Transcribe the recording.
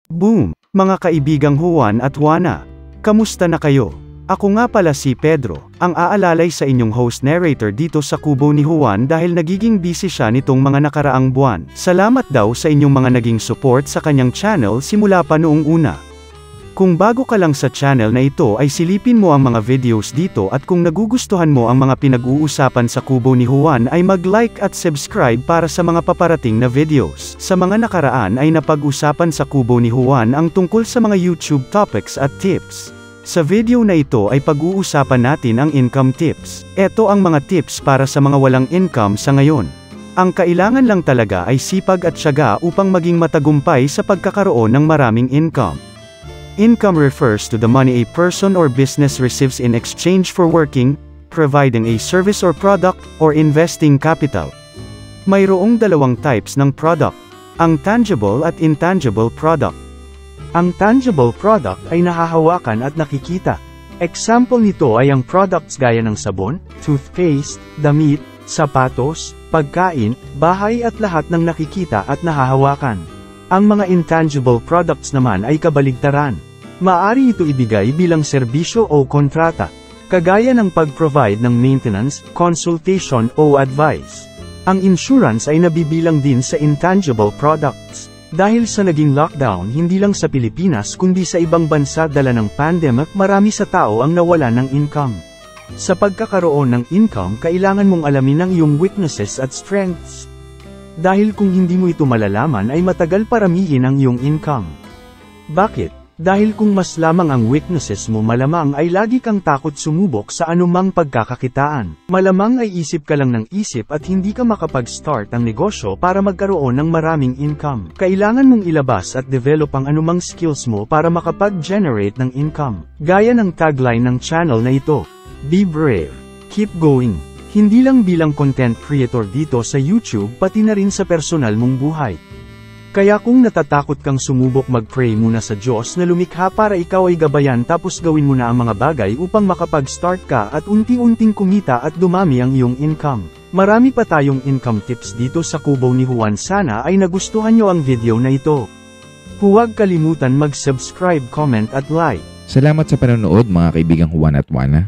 Boom! Mga kaibigang Juan at Juana. Kamusta na kayo? Ako nga pala si Pedro, ang aalalay sa inyong host narrator dito sa kubo ni Juan dahil nagiging busy siya nitong mga nakaraang buwan. Salamat daw sa inyong mga naging support sa kanyang channel simula pa noong una. Kung bago ka lang sa channel na ito ay silipin mo ang mga videos dito at kung nagugustuhan mo ang mga pinag-uusapan sa kubo ni Juan ay mag-like at subscribe para sa mga paparating na videos. Sa mga nakaraan ay napag-usapan sa kubo ni Juan ang tungkol sa mga YouTube topics at tips. Sa video na ito ay pag-uusapan natin ang income tips. Ito ang mga tips para sa mga walang income sa ngayon. Ang kailangan lang talaga ay sipag at tiyaga upang maging matagumpay sa pagkakaroon ng maraming income. Income refers to the money a person or business receives in exchange for working, providing a service or product, or investing capital. Mayroong dalawang types ng product, ang tangible at intangible product. Ang tangible product ay nahahawakan at nakikita. Example nito ay ang products gaya ng sabon, toothpaste, damit, sapatos, pagkain, bahay at lahat ng nakikita at nahahawakan. Ang mga intangible products naman ay kabaligtaran. Maaari ito ibigay bilang serbisyo o kontrata, kagaya ng pag-provide ng maintenance, consultation o advice. Ang insurance ay nabibilang din sa intangible products. Dahil sa naging lockdown hindi lang sa Pilipinas kundi sa ibang bansa dala ng pandemic, marami sa tao ang nawalan ng income. Sa pagkakaroon ng income kailangan mong alamin ang iyong weaknesses at strengths. Dahil kung hindi mo ito malalaman ay matagal paramihin ang iyong income. Bakit? Dahil kung mas lamang ang weaknesses mo malamang ay lagi kang takot sumubok sa anumang pagkakakitaan. Malamang ay isip ka lang ng isip at hindi ka makapag-start ang negosyo para magkaroon ng maraming income. Kailangan mong ilabas at develop ang anumang skills mo para makapag-generate ng income. Gaya ng tagline ng channel na ito, Be brave, keep going. Hindi lang bilang content creator dito sa YouTube pati na rin sa personal mong buhay. Kaya kung natatakot kang sumubok mag-pray muna sa Diyos na lumikha para ikaw ay gabayan tapos gawin mo na ang mga bagay upang makapag-start ka at unti-unting kumita at dumami ang iyong income. Marami pa tayong income tips dito sa kubo ni Juan, sana ay nagustuhan nyo ang video na ito. Huwag kalimutan mag-subscribe, comment at like. Salamat sa panonood mga kaibigang Juan at Juana.